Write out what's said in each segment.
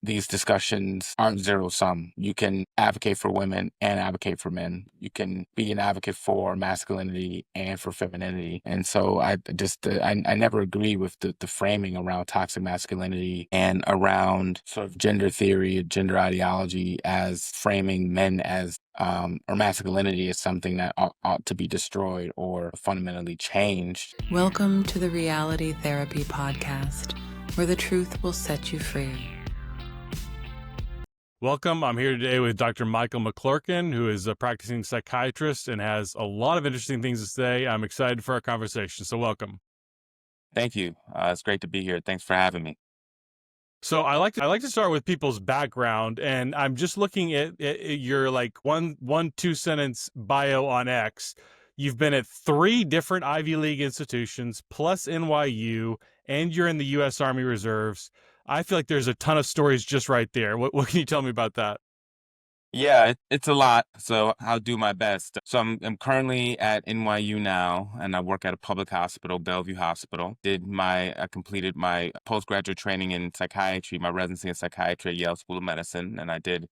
these discussions aren't zero sum. You can advocate for women and advocate for men. You can be an advocate for masculinity and for femininity. And so I never agree with the framing around toxic masculinity and around sort of gender theory, gender ideology as framing men as or masculinity as something that ought to be destroyed or fundamentally changed. Welcome to the Reality Therapy Podcast, where the truth will set you free. Welcome. I'm here today with Dr. Michael McClurkin, who is a practicing psychiatrist and has a lot of interesting things to say. I'm excited for our conversation, so welcome. Thank you. It's great to be here. Thanks for having me. So I like to start with people's background, and I'm just looking at your like one 2-sentence bio on X. You've been at 3 different Ivy League institutions plus NYU, and you're in the U.S. Army Reserves. I feel like there's a ton of stories just right there. What can you tell me about that? Yeah, it's a lot, so I'll do my best. So I'm currently at NYU now, and I work at a public hospital, Bellevue Hospital. I completed my postgraduate training in psychiatry, my residency in psychiatry at Yale School of Medicine, and I did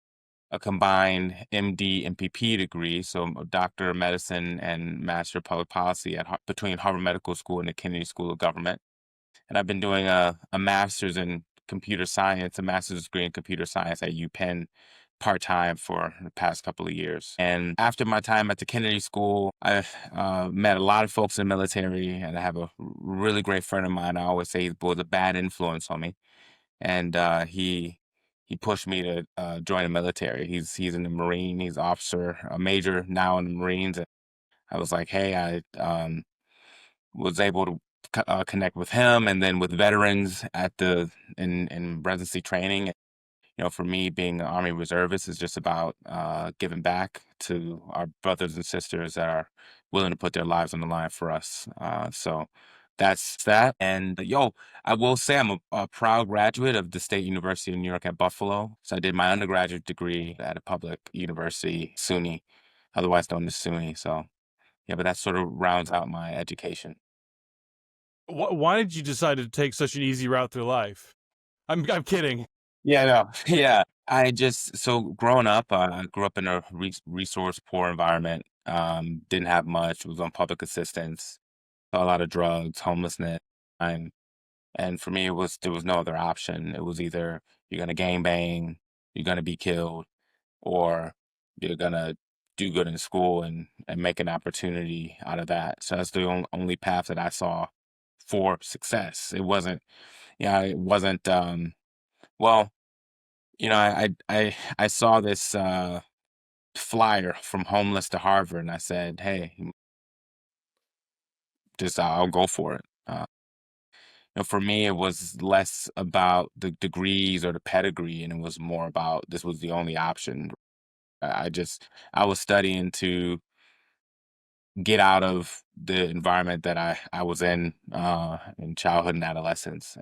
a combined MD and PP degree, so I'm a doctor of medicine and master of public policy between Harvard Medical School and the Kennedy School of Government. And I've been doing a master's in computer science, a master's degree in computer science at UPenn part-time for the past couple of years. And after my time at the Kennedy School, I met a lot of folks in the military, and I have a really great friend of mine. I always say he was a bad influence on me. And he pushed me to join the military. He's in the Marine. He's officer, a major now in the Marines. And I was like, hey, I was able to connect with him and then with veterans in residency training. You know, for me, being an Army reservist is just about giving back to our brothers and sisters that are willing to put their lives on the line for us. So that's that. And I will say I'm a proud graduate of the State University of New York at Buffalo. So I did my undergraduate degree at a public university, SUNY, otherwise known as SUNY. So yeah, but that sort of rounds out my education. Why did you decide to take such an easy route through life? I'm kidding. Yeah, no, yeah. So growing up, I grew up in a resource poor environment. Didn't have much. Was on public assistance, saw a lot of drugs, homelessness. And and for me, there was no other option. It was either you're gonna gang bang, you're gonna be killed, or you're gonna do good in school and make an opportunity out of that. So that's the only path that I saw for success. It wasn't, yeah, it wasn't. Well. I saw this flyer from homeless to Harvard, and I said, "Hey, just I'll go for it." For me, it was less about the degrees or the pedigree, and it was more about this was the only option. I was studying to get out of the environment that I was in childhood and adolescence.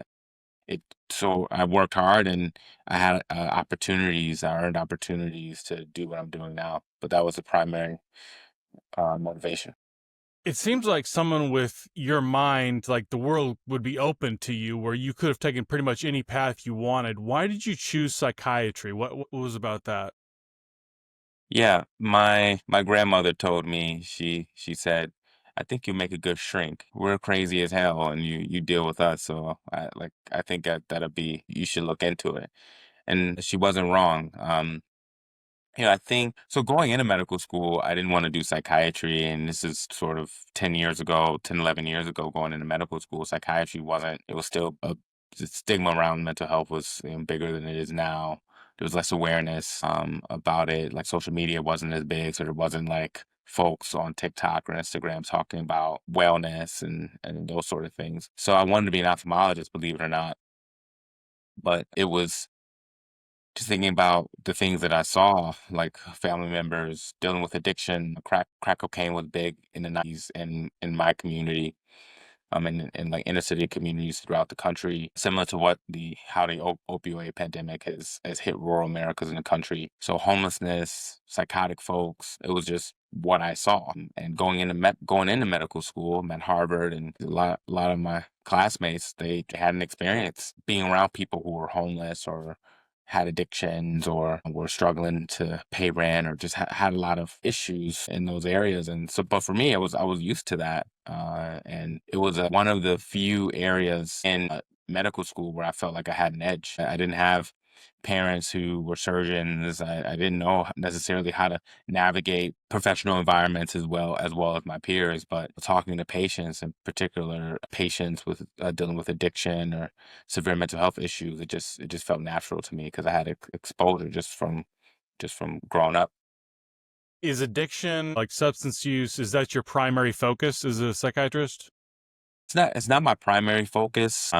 So I worked hard and I had I earned opportunities to do what I'm doing now. But that was the primary motivation. It seems like someone with your mind, like the world would be open to you where you could have taken pretty much any path you wanted. Why did you choose psychiatry? What was about that? Yeah, my grandmother told me, she said, "I think you make a good shrink. We're crazy as hell, and you deal with us. So I think that'll be you should look into it." And she wasn't wrong. I think so. Going into medical school, I didn't want to do psychiatry, and this is sort of 10 years ago, 10, 11 years ago, going into medical school. Psychiatry wasn't, it was still the stigma around mental health was bigger than it is now. There was less awareness about it. Like social media wasn't as big, so there wasn't like folks on TikTok or Instagram talking about wellness and those sort of things. So I wanted to be an ophthalmologist, believe it or not, but it was just thinking about the things that I saw, like family members dealing with addiction. Crack cocaine was big in the 90s in my community, in like inner city communities throughout the country, similar to how the opioid pandemic has hit rural Americas in the country. So homelessness, psychotic folks, it was just what I saw. And going into medical school, at Harvard, and a lot of my classmates, they had an experience being around people who were homeless or had addictions or were struggling to pay rent or just had a lot of issues in those areas. And so, but for me, I was used to that. And it was one of the few areas in medical school where I felt like I had an edge. I didn't have parents who were surgeons. I didn't know necessarily how to navigate professional environments as well as my peers. But talking to patients, in particular patients with dealing with addiction or severe mental health issues, it just felt natural to me because I had exposure just from growing up. Is addiction, like substance use, is that your primary focus as a psychiatrist? It's not my primary focus.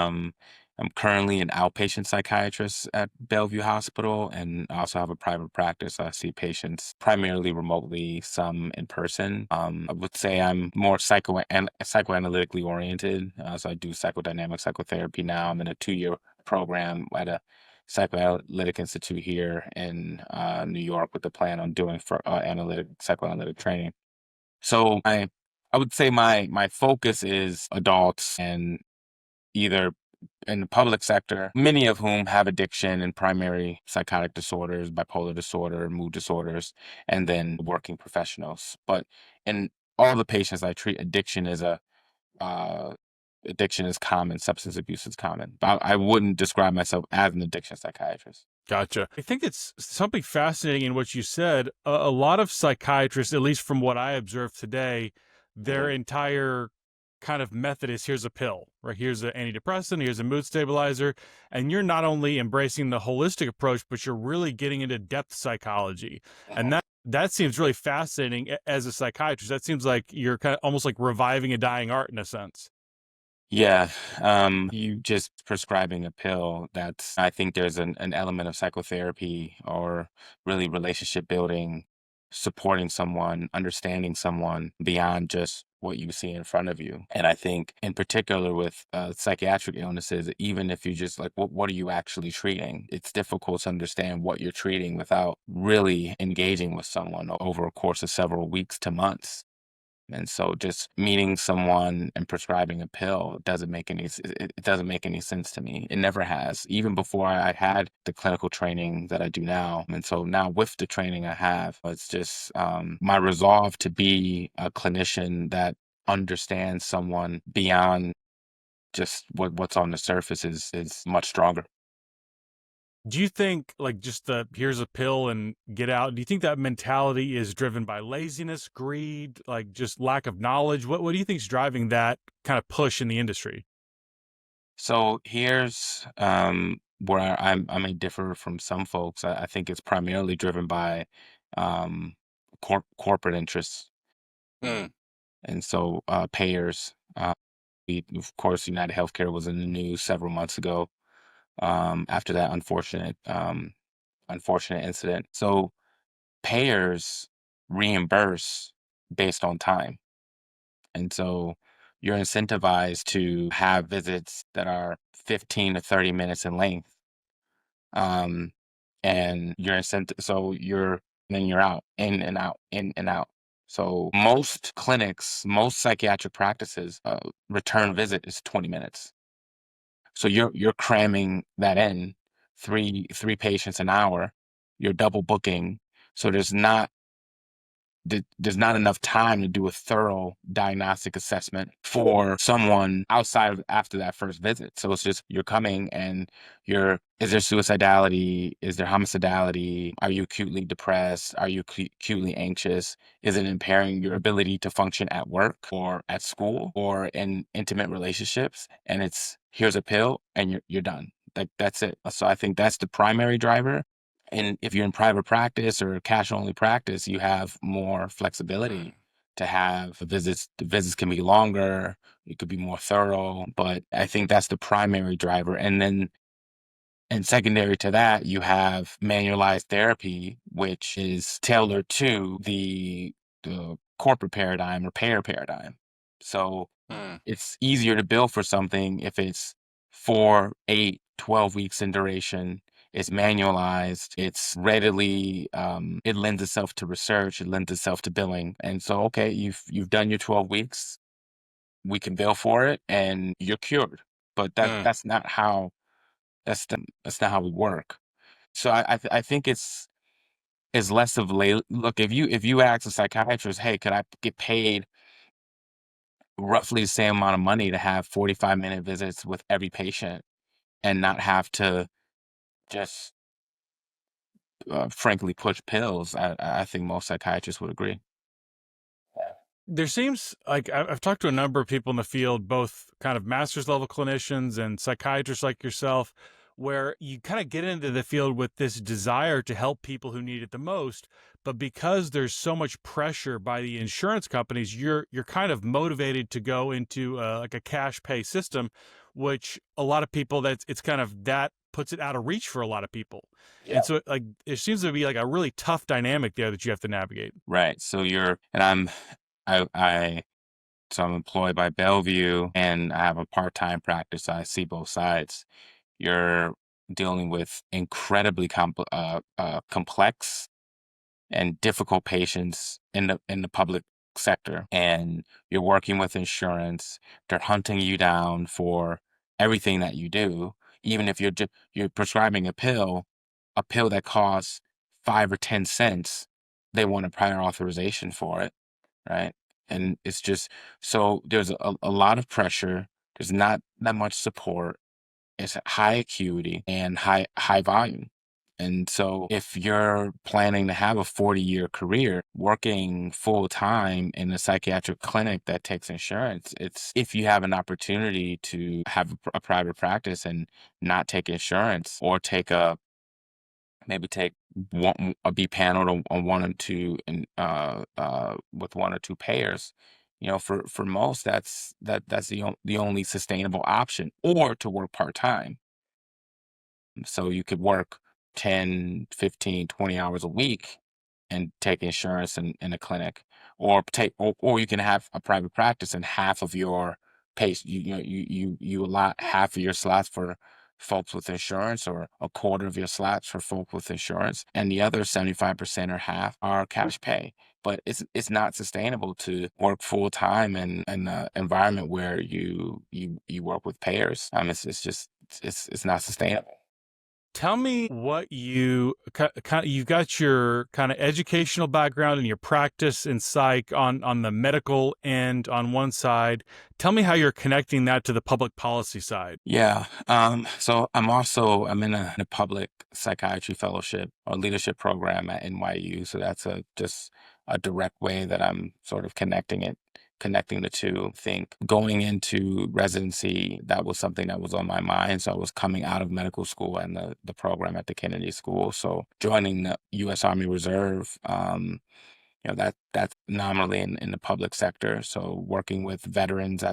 I'm currently an outpatient psychiatrist at Bellevue Hospital, and I also have a private practice. I see patients primarily remotely, some in person. I would say I'm more psychoanalytically oriented. So I do psychodynamic psychotherapy now. I'm in a 2-year program at a psychoanalytic institute here in New York with the plan on doing for psychoanalytic training. So I would say my focus is adults and either in the public sector, many of whom have addiction and primary psychotic disorders, bipolar disorder, mood disorders, and then working professionals. But in all the patients I treat, uh, addiction is common, substance abuse is common. But I wouldn't describe myself as an addiction psychiatrist. Gotcha. I think it's something fascinating in what you said. A lot of psychiatrists, at least from what I observed today, their Mhm. entire kind of method is here's a pill, right? Here's an antidepressant, here's a mood stabilizer. And you're not only embracing the holistic approach, but you're really getting into depth psychology. And Mhm. that seems really fascinating as a psychiatrist. That seems like you're kind of almost like reviving a dying art in a sense. Yeah, you just prescribing a pill, I think there's an element of psychotherapy or really relationship building, supporting someone, understanding someone beyond just what you see in front of you. And I think in particular with psychiatric illnesses, even if you just like, what are you actually treating? It's difficult to understand what you're treating without really engaging with someone over a course of several weeks to months. And so just meeting someone and prescribing a pill it doesn't make any sense to me. It never has, even before I had the clinical training that I do now. And so now with the training I have, it's just my resolve to be a clinician that understands someone beyond just what's on the surface is much stronger. Do you think like just the here's a pill and get out? Do you think that mentality is driven by laziness, greed, like just lack of knowledge? What do you think is driving that kind of push in the industry? So here's where I may differ from some folks. I think it's primarily driven by um, corporate interests. Mm. And so payers. Of course, United Healthcare was in the news several months ago after that unfortunate incident. So payers reimburse based on time. And so you're incentivized to have visits that are 15 to 30 minutes in length. Um, and you're incentive, so then you're out, in and out, in and out. So most psychiatric practices, return visit is 20 minutes. So you're cramming that in, three patients an hour. You're double booking. So there's not enough time to do a thorough diagnostic assessment for someone outside of after that first visit. So it's just you're coming and is there suicidality? Is there homicidality? Are you acutely depressed? Are you acutely anxious? Is it impairing your ability to function at work or at school or in intimate relationships? And here's a pill and you're done. Like that's it. So I think that's the primary driver. And if you're in private practice or cash only practice, you have more flexibility to have visits. The visits can be longer, it could be more thorough, but I think that's the primary driver. And secondary to that, you have manualized therapy, which is tailored to the corporate paradigm or payer paradigm. So it's easier to bill for something if it's 4, 8, 12 weeks in duration. It's manualized. It's readily. It lends itself to research. It lends itself to billing. And so, okay, you've done your 12 weeks. We can bill for it, and you're cured. But that's not how we work. So I think it's less of look, if you ask a psychiatrist, hey, could I get paid roughly the same amount of money to have 45-minute visits with every patient and not have to just frankly push pills, I think most psychiatrists would agree. There seems like I've talked to a number of people in the field, both kind of master's level clinicians and psychiatrists like yourself, where you kind of get into the field with this desire to help people who need it the most. But because there's so much pressure by the insurance companies, you're kind of motivated to go into like a cash pay system, which a lot of people it's kind of that puts it out of reach for a lot of people. Yeah. And so like it seems to be like a really tough dynamic there that you have to navigate. Right. So I so I'm employed by Bellevue and I have a part-time practice. So I see both sides. You're dealing with incredibly complex and difficult patients in the public sector, and you're working with insurance. They're hunting you down for everything that you do, even if you're prescribing a pill that costs 5 or 10 cents. They want a prior authorization for it, right? And it's just so there's a lot of pressure. There's not that much support. It's high acuity and high volume. And so if you're planning to have a 40-year career working full time in a psychiatric clinic that takes insurance, it's if you have an opportunity to have a private practice and not take insurance or maybe take one or be paneled on one or two and with one or two payers, for most that's the only sustainable option, or to work part-time. So you could work 10, 15, 20 hours a week and take insurance in a clinic, or you can have a private practice and half of your pace, you allot half of your slots for folks with insurance, or a quarter of your slots for folk with insurance, and the other 75% or half are cash pay. But it's not sustainable to work full time in an environment where you work with payers. It's just it's not sustainable. Tell me what you've got your kind of educational background and your practice in psych on the medical end on one side. Tell me how you're connecting that to the public policy side. Yeah. So I'm in a public psychiatry fellowship or leadership program at NYU. So that's just a direct way that I'm sort of connecting the two. I think going into residency, that was something that was on my mind. So I was coming out of medical school and the program at the Kennedy School. So joining the U.S. Army Reserve, that's nominally in the public sector. So working with veterans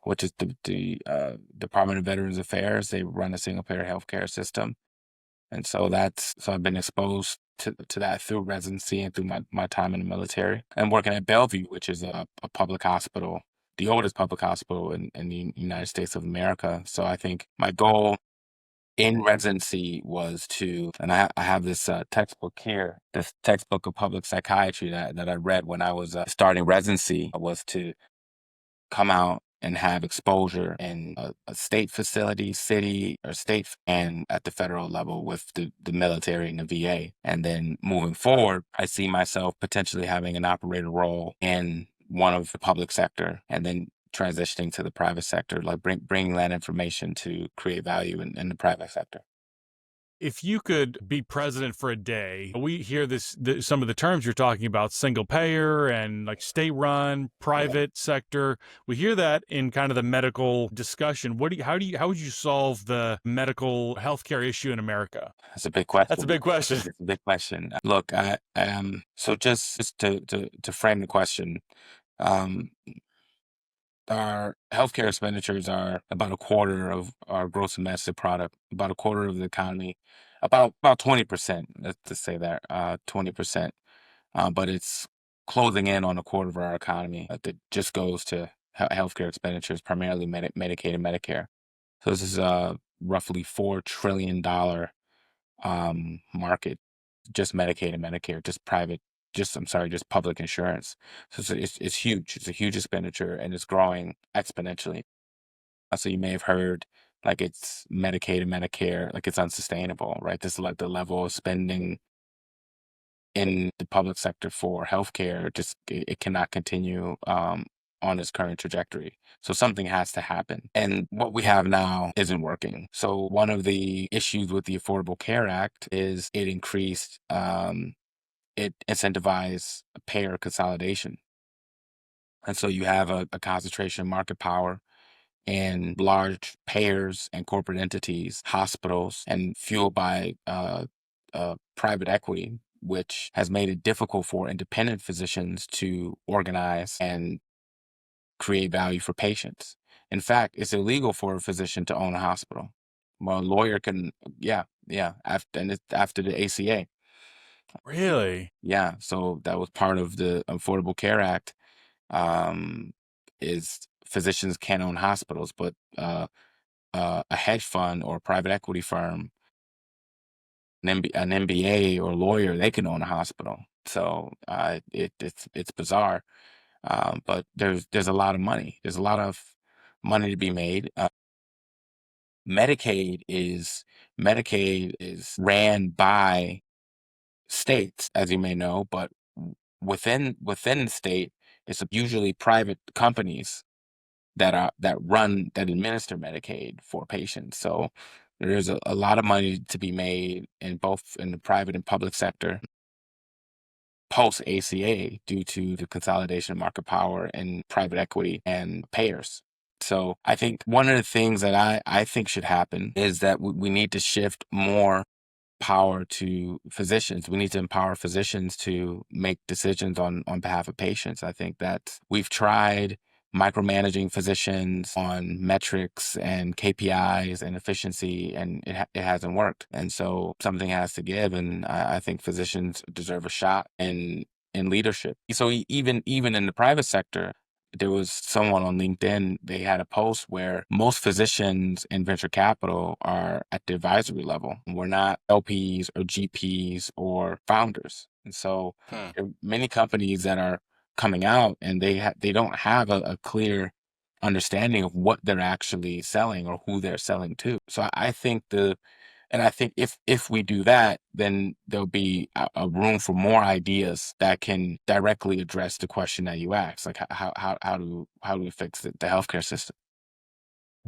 which is the Department of Veterans Affairs. They run a single payer healthcare system. And so I've been exposed to that through residency and through my time in the military, and working at Bellevue, which is a public hospital, the oldest public hospital in the United States of America. So I think my goal in residency was and I have this textbook here, this textbook of public psychiatry that I read when I was starting residency, was to come out and have exposure in a state facility, city or state, and at the federal level with the military and the VA. And then moving forward, I see myself potentially having an operator role in one of the public sector, and then transitioning to the private sector, like bringing that information to create value in the private sector. If you could be president for a day, we hear some of the terms you're talking about, single payer and like state run, private sector. We hear that in kind of the medical discussion. How would you solve the medical healthcare issue in America? That's a big question. That's a big question. It's a big question. Look, so just to frame the question, um, our healthcare expenditures are about a quarter of our gross domestic product, about a quarter of the economy, about 20%. Let's just say that 20%, but it's closing in on a quarter of our economy that just goes to healthcare expenditures, primarily Medicaid and Medicare. So this is a roughly $4 trillion market, just Medicaid and Medicare, just public insurance. So it's huge. It's a huge expenditure, and it's growing exponentially. So you may have heard like it's Medicaid and Medicare, like it's unsustainable, right? This is like the level of spending in the public sector for healthcare, just it cannot continue on its current trajectory. So something has to happen. And what we have now isn't working. So one of the issues with the Affordable Care Act is it incentivized payer consolidation. And so you have a concentration of market power and large payers and corporate entities, hospitals, and fueled by private equity, which has made it difficult for independent physicians to organize and create value for patients. In fact, it's illegal for a physician to own a hospital. Well, a lawyer can, yeah, and it's after the ACA. Really? Yeah, so that was part of the Affordable Care Act. Um, is physicians can't own hospitals, but a hedge fund or a private equity firm, an MBA or lawyer, they can own a hospital. So it's bizarre, but there's a lot of money. There's a lot of money to be made. Medicaid is Medicaid is ran by states, as you may know, but within the state, it's usually private companies that administer Medicaid for patients. So there's a lot of money to be made in both in the private and public sector post ACA due to the consolidation of market power and private equity and payers. So I think one of the things that I think should happen is that we need to shift more power to physicians. We need to empower physicians to make decisions on behalf of patients. I think that we've tried micromanaging physicians on metrics and KPIs and efficiency, and it hasn't worked. And so something has to give, and I think physicians deserve a shot in leadership. So even in the private sector, there was someone on LinkedIn, they had a post where most physicians in venture capital are at the advisory level. We're not LPs or GPs or founders. And so there are many companies that are coming out and they don't have a clear understanding of what they're actually selling or who they're selling to. So I think if we do that, then there'll be a room for more ideas that can directly address the question that you asked, like how do we fix the healthcare system?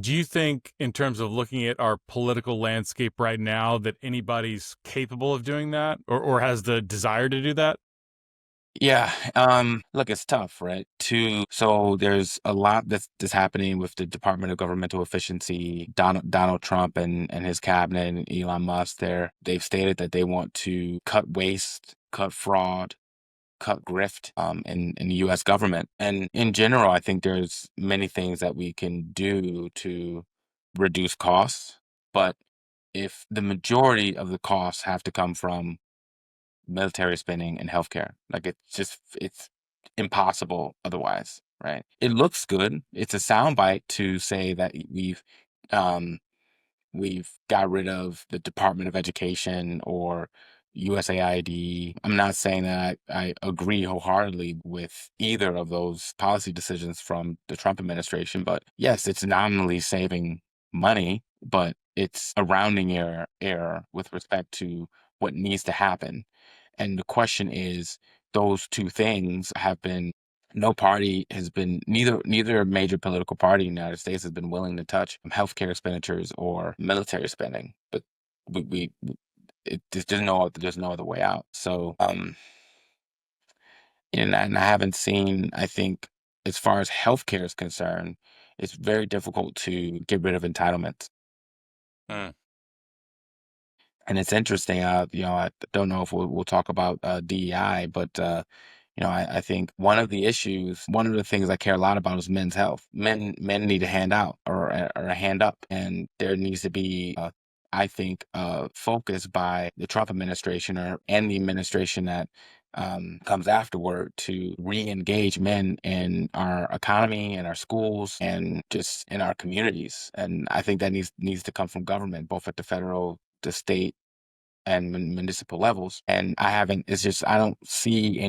Do you think, in terms of looking at our political landscape right now, that anybody's capable of doing that or has the desire to do that? Yeah, look, it's tough, right? So there's a lot that's happening with the Department of Governmental Efficiency, Donald Trump and his cabinet and Elon Musk. They've stated that they want to cut waste, cut fraud, cut grift in the U.S. government. And in general, I think there's many things that we can do to reduce costs, but if the majority of the costs have to come from military spending and healthcare. Like it's impossible otherwise, right? It looks good. It's a soundbite to say that um we've got rid of the Department of Education or USAID. I'm not saying that I agree wholeheartedly with either of those policy decisions from the Trump administration, but yes, it's nominally saving money, but it's a rounding error with respect to what needs to happen. And the question is, those two things have been no party has been neither major political party in the United States has been willing to touch healthcare expenditures or military spending. But we there's no other way out. So and I haven't seen, I think, as far as healthcare is concerned, it's very difficult to get rid of entitlements. Mm. And it's interesting, I don't know if we'll talk about DEI, but I think one of the things I care a lot about is men's health. Men need a hand out or a hand up, and there needs to be, I think, focus by the Trump administration and the administration that comes afterward to re-engage men in our economy and our schools and just in our communities. And I think that needs to come from government, both at the federal, the state, and municipal levels. And I don't see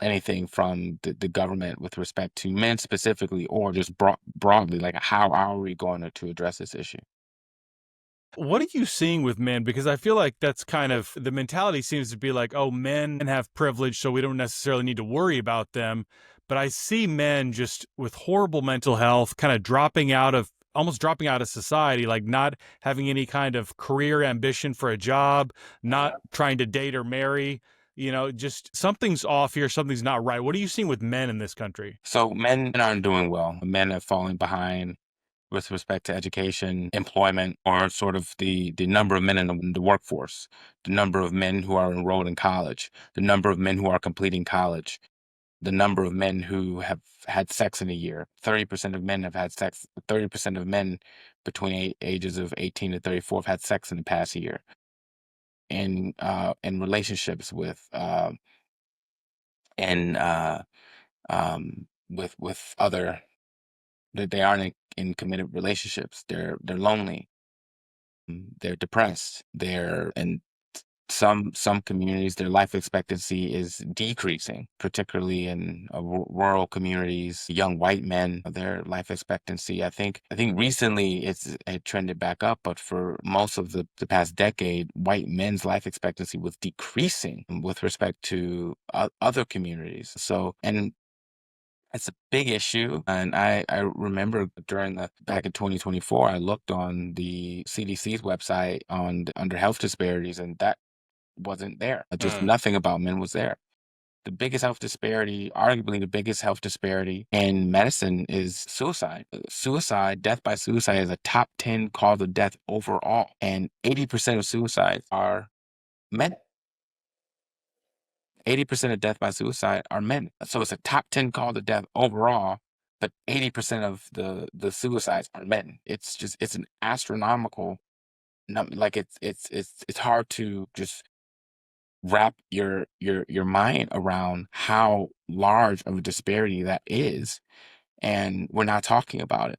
anything from the government with respect to men specifically or just broadly, like how are we going to address this issue? What are you seeing with men? Because I feel like that's kind of the mentality seems to be like, oh, men have privilege, so we don't necessarily need to worry about them. But I see men just with horrible mental health, kind of almost dropping out of society, like not having any kind of career ambition for a job, not trying to date or marry. Just something's off here, something's not right. What are you seeing with men in this country? So men aren't doing well. Men are falling behind with respect to education, employment, or sort of the number of men in the workforce, the number of men who are enrolled in college, the number of men who are completing college, the number of men who have had sex in a year. 30% of men have had sex. 30% of men between ages of 18 to 34 have had sex in the past year. In relationships and with other, that they aren't in committed relationships. They're lonely. They're depressed. They're in some communities, their life expectancy is decreasing, particularly in rural communities. Young white men, their life expectancy, I think recently it trended back up, but for most of the past decade, white men's life expectancy was decreasing with respect to other communities. So, and it's a big issue. And I remember back in 2024, I looked on the CDC's website under health disparities, and that wasn't there. Just nothing about men was there. The biggest health disparity, arguably the biggest health disparity in medicine, is suicide. Death by suicide is a top 10 cause of death overall. And 80% of suicides are men. 80% of death by suicide are men. So it's a top 10 cause of death overall, but 80% of the suicides are men. It's an astronomical number. Like it's hard to just wrap your mind around how large of a disparity that is, and we're not talking about it.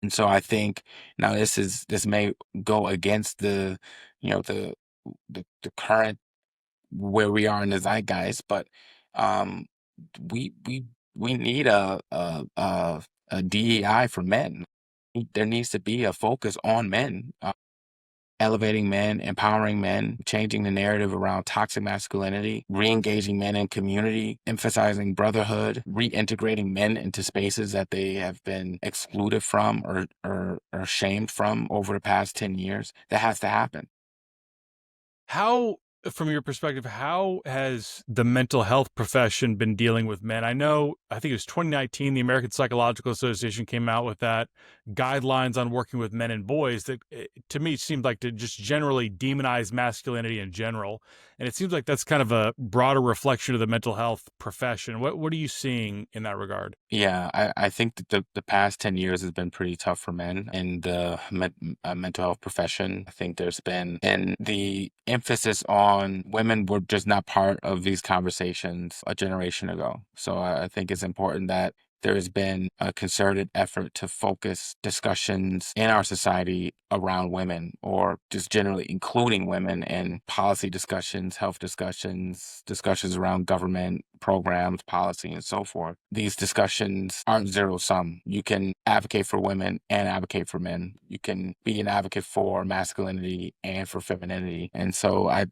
And so I think now this may go against you know the current where we are in the zeitgeist, but um we need a DEI for men. There needs to be a focus on men, elevating men, empowering men, changing the narrative around toxic masculinity, re-engaging men in community, emphasizing brotherhood, reintegrating men into spaces that they have been excluded from or shamed from over the past 10 years. That has to happen. How, from your perspective, how has the mental health profession been dealing with men? I think it was 2019, the American Psychological Association came out with that guidelines on working with men and boys that to me seemed like to just generally demonize masculinity in general. And it seems like that's kind of a broader reflection of the mental health profession. What are you seeing in that regard? Yeah, I think that the past 10 years has been pretty tough for men in the mental health profession. I think there's been, and the emphasis on women were just not part of these conversations a generation ago. So I think it's important that there has been a concerted effort to focus discussions in our society around women, or just generally including women in policy discussions, health discussions, discussions around government programs, policy, and so forth. These discussions aren't zero sum. You can advocate for women and advocate for men. You can be an advocate for masculinity and for femininity. And so I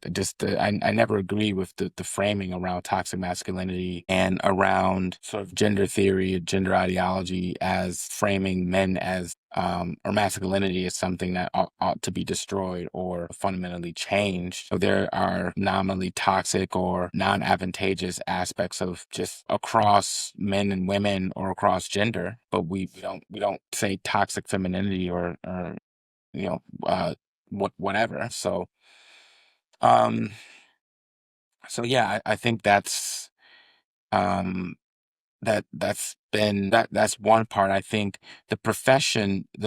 never agree with the framing around toxic masculinity and around sort of gender theory, gender ideology as framing men as or masculinity as something that ought to be destroyed or fundamentally changed. So there are nominally toxic or non-advantageous aspects of just across men and women or across gender, but we don't say toxic femininity or you know whatever. Um so yeah, I think um that's one part. I think the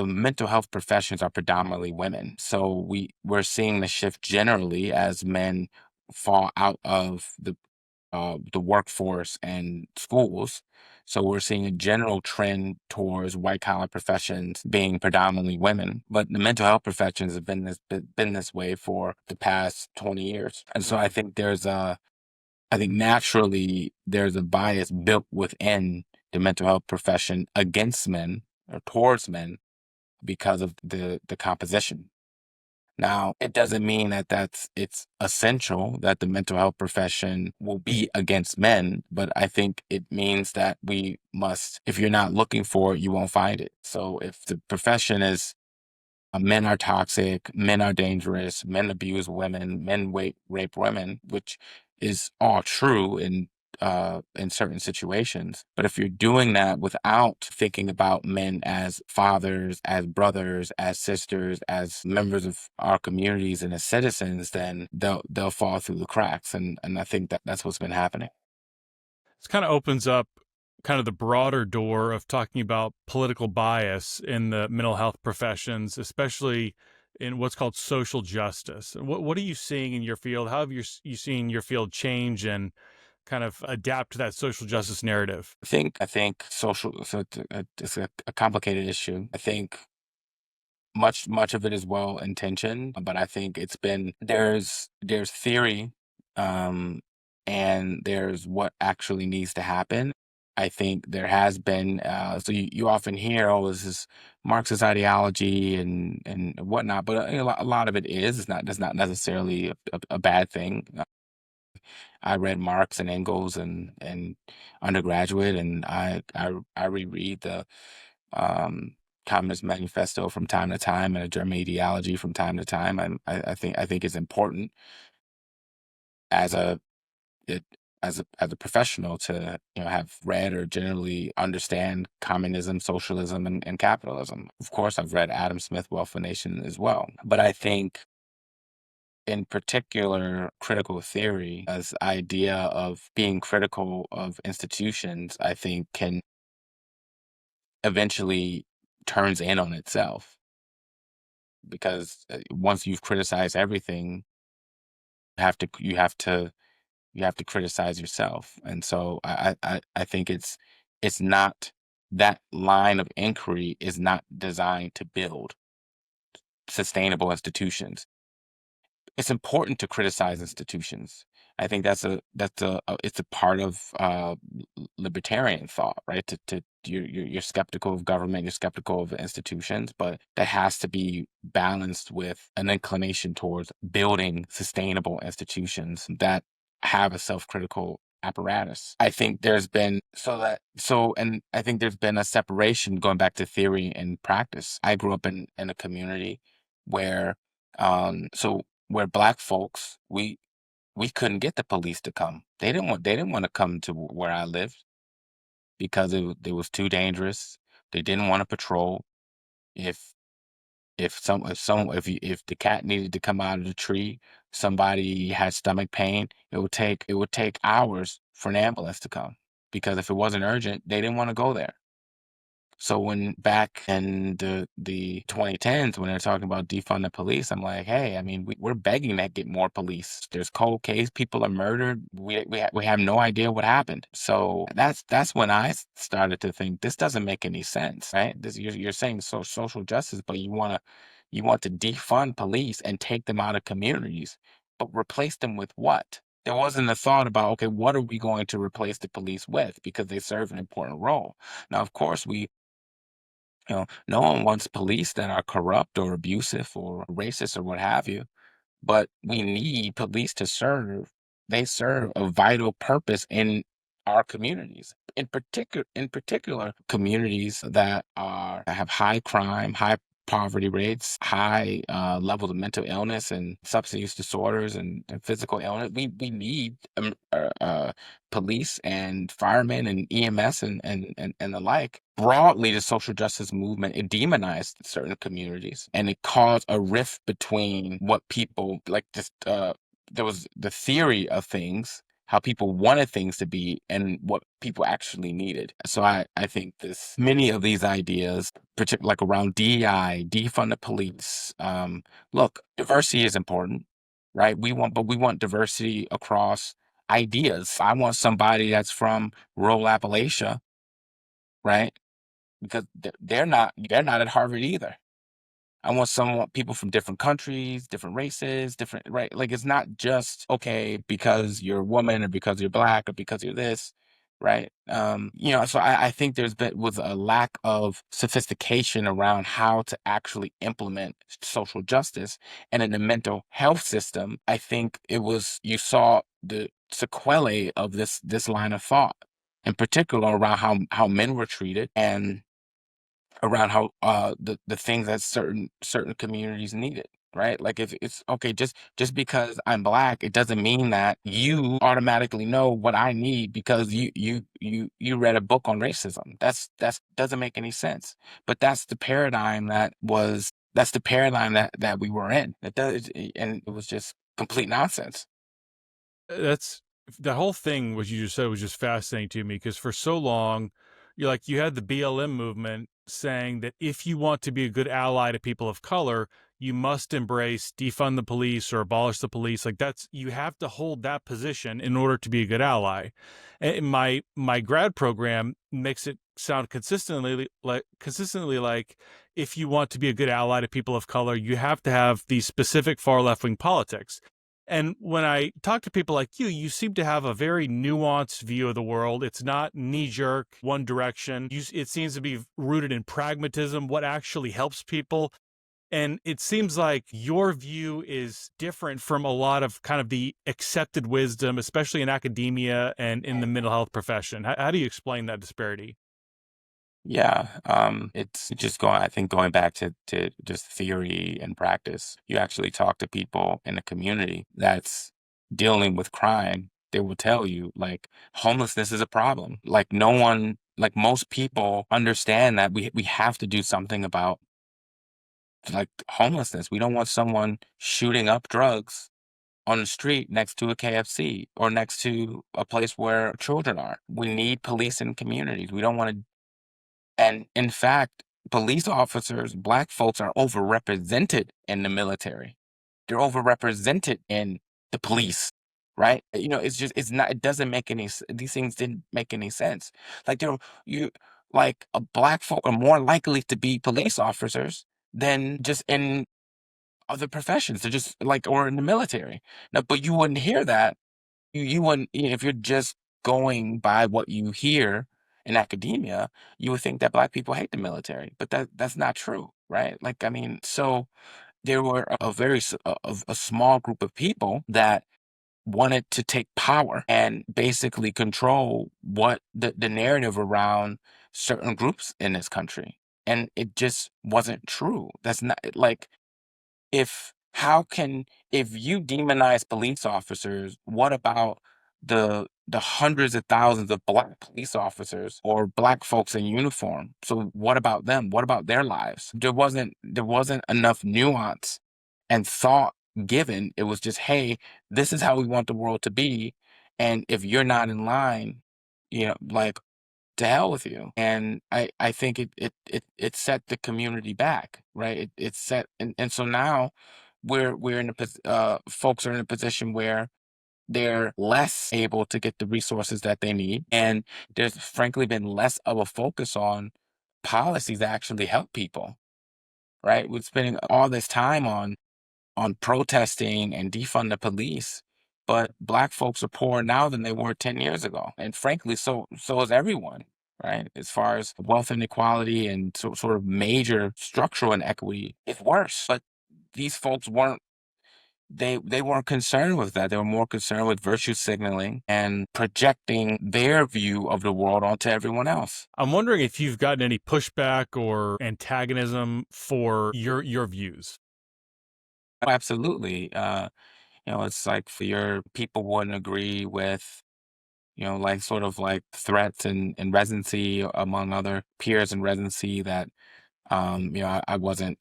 mental health professions are predominantly women. So we're seeing the shift generally as men fall out of the workforce and schools. So we're seeing a general trend towards white collar professions being predominantly women. But the mental health professions have been this way for the past 20 years. And so I think naturally there's a bias built within the mental health profession against men or towards men because of the composition. Now, it doesn't mean that it's essential that the mental health profession will be against men, but I think it means that we must, if you're not looking for it, you won't find it. So if the profession is men are toxic, men are dangerous, men abuse women, men rape women, which is all true in certain situations. But if you're doing that without thinking about men as fathers, as brothers, as sisters, as members of our communities and as citizens, then they'll fall through the cracks. And I think that that's what's been happening. This kind of opens up kind of the broader door of talking about political bias in the mental health professions, especially in what's called social justice. What are you seeing in your field? How have you seen your field change and kind of adapt to that social justice narrative? I think social, so it's a complicated issue. I think much of it is well intentioned, but I think it's been there's theory, um, and there's what actually needs to happen. I think there has been so you often hear, oh, this is Marxist ideology and whatnot, but a lot of it is. It's not that's not necessarily a bad thing. I read Marx and Engels and undergraduate, and I reread the um, Communist Manifesto from time to time and a German ideology from time to time. I think it's important as a it, as a professional to have read or generally understand communism, socialism, and capitalism. Of course, I've read Adam Smith, Wealth of Nation as well, but I think in particular critical theory as idea of being critical of institutions, I think can eventually turns in on itself because once you've criticized everything, you have to criticize yourself. And so I think it's not that line of inquiry is not designed to build sustainable institutions. It's important to criticize institutions. I think it's a part of libertarian thought, right? You're skeptical of government, you're skeptical of institutions, but that has to be balanced with an inclination towards building sustainable institutions that have a self-critical apparatus. I think there's been and I think there's been a separation going back to theory and practice. I grew up in a community where so where black folks we couldn't get the police to come. They didn't want to come to where I lived because it was too dangerous. They didn't want to patrol. If if the cat needed to come out of the tree, somebody had stomach pain, it would take hours for an ambulance to come because if it wasn't urgent, they didn't want to go there. So when back in the 2010s, when they're talking about defund the police, I'm like, hey, I mean, we're begging to get more police. There's cold case, people are murdered. We have no idea what happened. So that's when I started to think this doesn't make any sense, right? You're saying social justice, but you want to defund police and take them out of communities, but replace them with what? There wasn't a thought about, okay, what are we going to replace the police with? Because they serve an important role. Now, of course, no one wants police that are corrupt or abusive or racist or what have you, but we need police to serve. They serve a vital purpose in our communities. In particular, communities that have high crime, high poverty rates, high levels of mental illness and substance use disorders and physical illness. We need police and firemen and EMS and the like. Broadly, the social justice movement, it demonized certain communities and it caused a rift between what people like this there was the theory of things, how people wanted things to be and what people actually needed. So I think this many of these ideas, particularly like around DEI, defund the police. Look, diversity is important, right? But we want diversity across ideas. I want somebody that's from rural Appalachia, right? Because they're not at Harvard either. I want people from different countries, different races, different right. Like it's not just okay because you're a woman or because you're black or because you're this. right? So I think was a lack of sophistication around how to actually implement social justice. And in the mental health system, I think you saw the sequelae of this line of thought, in particular around how men were treated, and around how the things that certain communities needed, right? Like, if it's okay, just because I'm black, it doesn't mean that you automatically know what I need because you read a book on racism. That's doesn't make any sense. But that's the paradigm that we were in. And it was just complete nonsense. That's the whole thing, what you just said was just fascinating to me, because for so long, you had the BLM movement saying that if you want to be a good ally to people of color, you must embrace defund the police or abolish the police. Like, you have to hold that position in order to be a good ally. And my grad program makes it sound consistently like if you want to be a good ally to people of color, you have to have these specific far left wing politics. And when I talk to people like you seem to have a very nuanced view of the world. It's not knee-jerk, one direction. It seems to be rooted in pragmatism, what actually helps people. And it seems like your view is different from a lot of kind of the accepted wisdom, especially in academia and in the mental health profession. How do you explain that disparity? Yeah, it's just I think going back to just theory and practice, you actually talk to people in a community that's dealing with crime, they will tell you, like, homelessness is a problem. Like, no one, like, most people understand that we have to do something about, like, homelessness. We don't want someone shooting up drugs on the street next to a KFC or next to a place where children are. We need police in communities. We don't want to And in fact, police officers, black folks, are overrepresented in the military. They're overrepresented in the police, right? It's not, it doesn't make these things didn't make any sense. Like, you, a black folk are more likely to be police officers than just in other professions. They're just or in the military. Now, but you wouldn't hear that. You wouldn't, if you're just going by what you hear in academia, you would think that black people hate the military, but that's not true, right? Like, I mean, so there were a small group of people that wanted to take power and basically control what the narrative around certain groups in this country. And it just wasn't true. That's not like, if how can if you demonize police officers, what about the hundreds of thousands of black police officers or black folks in uniform? So what about them? What about their lives? There wasn't enough nuance and thought given. It was just, hey, this is how we want the world to be, and if you're not in line, like, to hell with you. And I think it set the community back, right? It set, and so now we're in folks are in a position where they're less able to get the resources that they need, and there's frankly been less of a focus on policies that actually help people, right? We're spending all this time on protesting and defund the police, but black folks are poorer now than they were 10 years ago. And frankly, so is everyone, right? As far as wealth inequality and sort of major structural inequity, it's worse. But these folks they weren't concerned with that. They were more concerned with virtue signaling and projecting their view of the world onto everyone else. I'm wondering if you've gotten any pushback or antagonism for your views. Oh, absolutely. It's like, for your people wouldn't agree with, like, sort of like threats and residency among other peers in residency, that I wasn't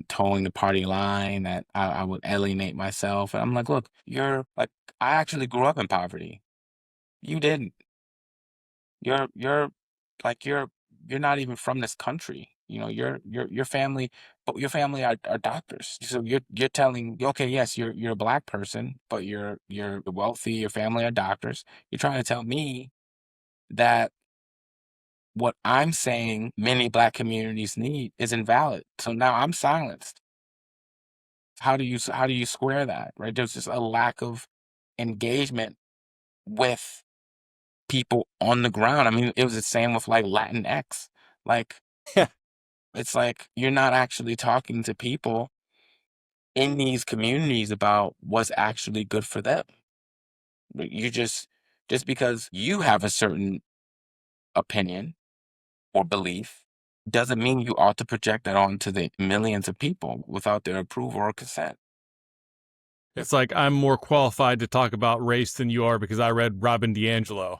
towing the party line, that I would alienate myself. And I'm like, look, I actually grew up in poverty. You didn't. You're like you're not even from this country. Your family, but your family are doctors. So you're telling, okay, yes, you're a black person, but you're wealthy. Your family are doctors. You're trying to tell me that what I'm saying many black communities need is invalid. So now I'm silenced. How do you square that, right? There's just a lack of engagement with people on the ground. I mean, it was the same with like Latinx. Like, it's like you're not actually talking to people in these communities about what's actually good for them. You just because you have a certain opinion or belief doesn't mean you ought to project that onto the millions of people without their approval or consent. It's like I'm more qualified to talk about race than you are because I read Robin DiAngelo.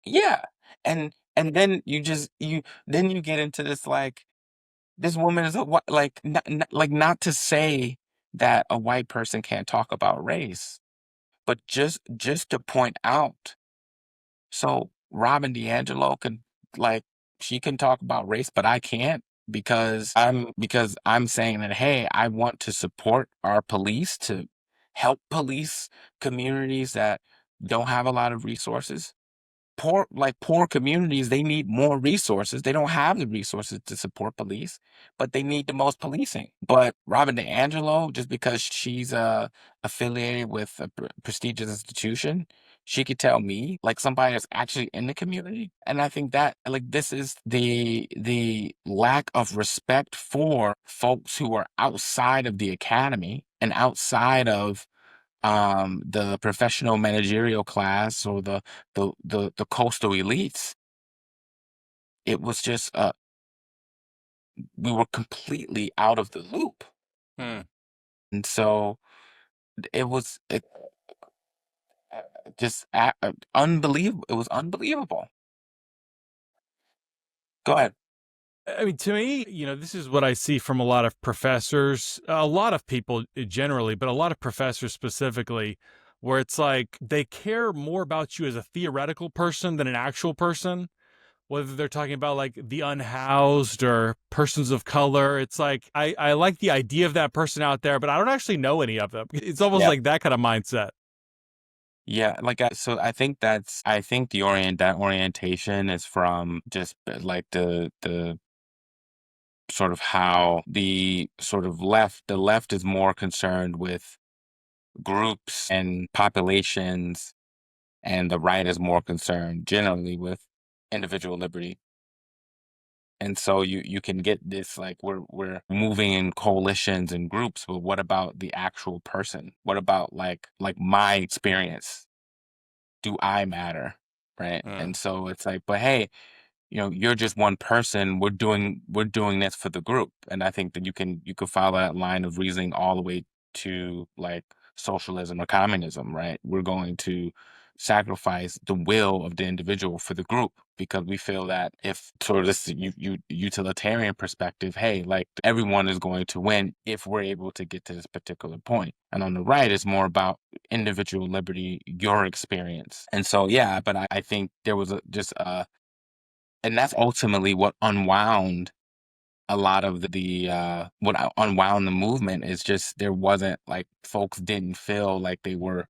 Yeah. And then you get into this like this woman is like not to say that a white person can't talk about race, but just to point out. So Robin DiAngelo can like she can talk about race, but I can't because I'm saying that hey, I want to support our police to help police communities that don't have a lot of resources. Poor communities, they need more resources. They don't have the resources to support police, but they need the most policing. But Robin DiAngelo, just because she's affiliated with a prestigious institution, she could tell me like somebody that's actually in the community. And I think that like this is the lack of respect for folks who are outside of the academy and outside of the professional managerial class or the coastal elites. It was just we were completely out of the loop. Hmm. And so it was just unbelievable. It was unbelievable. Go ahead. I mean, to me, this is what I see from a lot of professors, a lot of people generally, but a lot of professors specifically, where it's like they care more about you as a theoretical person than an actual person. Whether they're talking about like the unhoused or persons of color, it's like I like the idea of that person out there, but I don't actually know any of them. It's almost Yeah. like that kind of mindset. Yeah, like so I think that orientation is from just like the sort of how the left is more concerned with groups and populations, and the right is more concerned generally with individual liberty. And so you can get this like we're moving in coalitions and groups, but what about the actual person? What about like my experience? Do I matter? Right? Mm. And so it's like, but hey, you're just one person. We're doing this for the group. And I think that you can follow that line of reasoning all the way to like socialism or communism, right? We're going to sacrifice the will of the individual for the group because we feel that if sort of this utilitarian perspective, hey, like everyone is going to win if we're able to get to this particular point. And on the right, it's more about individual liberty, your experience. And so, yeah, but I think there was just and that's ultimately what unwound a lot of unwound the movement is just there wasn't like folks didn't feel like they were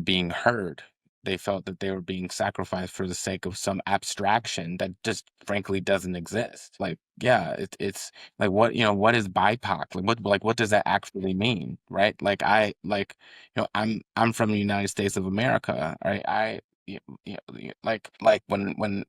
being heard. They felt that they were being sacrificed for the sake of some abstraction that just frankly doesn't exist. Like, yeah, it's like what is BIPOC? What does that actually mean? Right? Like I'm from the United States of America, right? Like when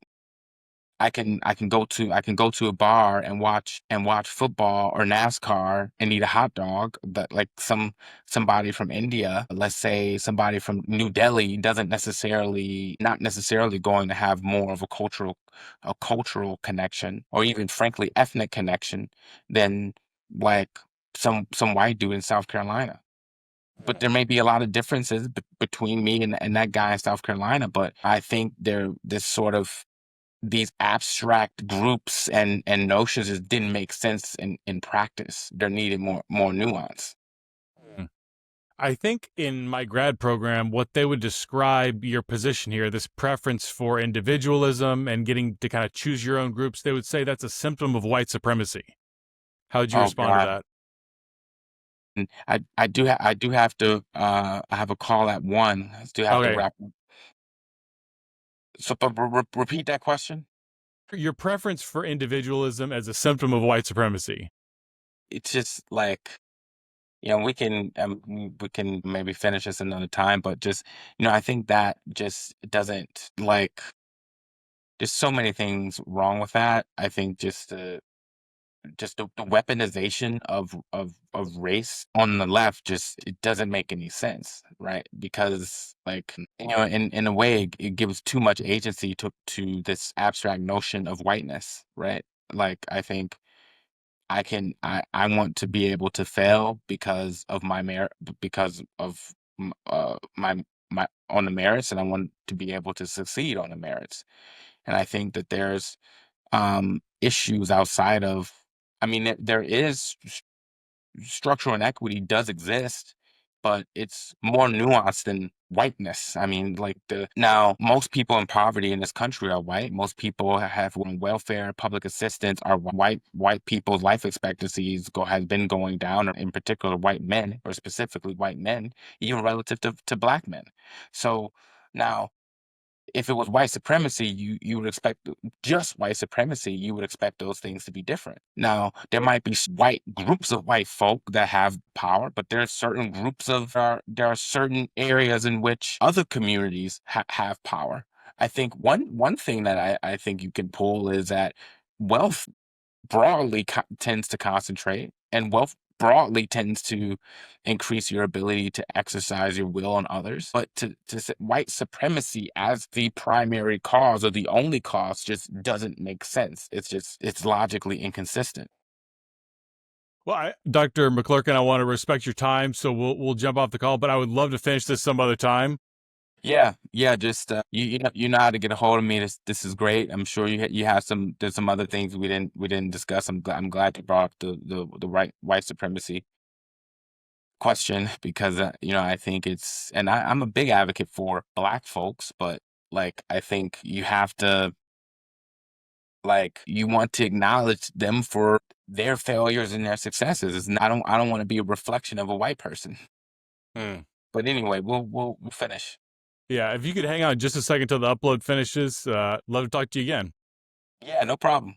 I can go to a bar and watch football or NASCAR and eat a hot dog. But like somebody from India, let's say somebody from New Delhi, doesn't necessarily not necessarily going to have more of a cultural connection or even frankly ethnic connection than like some white dude in South Carolina. But there may be a lot of differences between me and that guy in South Carolina. But I think this sort of these abstract groups and notions just didn't make sense in practice. There needed more nuance. Mm. I think in my grad program, what they would describe your position here, this preference for individualism and getting to kind of choose your own groups, they would say that's a symptom of white supremacy. How would you Oh respond to God. that? And I do have to I have a call at 1. I do have to Okay. wrap. So but repeat that question. Your preference for individualism as a symptom of white supremacy. It's just like we can maybe finish this another time, but just, I think that just doesn't like. There's so many things wrong with that. I think just the weaponization of race on the left, just it doesn't make any sense, right? Because like, in a way it gives too much agency to this abstract notion of whiteness, right? Like I think I want to be able to fail because of my merit, because of my on the merits, and I want to be able to succeed on the merits. And I think that there's issues outside of, I mean, there is structural inequity does exist, but it's more nuanced than whiteness. I mean, like now most people in poverty in this country are white. Most people have welfare, public assistance are white. White people's life expectancies has been going down, or in particular white men, or specifically white men, even relative to black men. So now if it was white supremacy, you would expect just white supremacy, you would expect those things to be different. Now, there might be white groups of white folk that have power, but there are certain groups there are certain areas in which other communities have power. I think one thing that I think you can pull is that wealth broadly tends to concentrate, and wealth broadly tends to increase your ability to exercise your will on others. But to white supremacy as the primary cause or the only cause just doesn't make sense. It's logically inconsistent. Well, Dr. McClurkin, I want to respect your time, so we'll jump off the call, but I would love to finish this some other time. Yeah. Just you know how to get a hold of me. This is great. I'm sure you have there's some other things we didn't discuss. I'm glad you brought up the white supremacy question, because I think and I'm a big advocate for Black folks, but like I think you have to, like, you want to acknowledge them for their failures and their successes. I don't want to be a reflection of a white person. Hmm. But anyway, we'll finish. Yeah, if you could hang on just a second till the upload finishes, love to talk to you again. Yeah, no problem.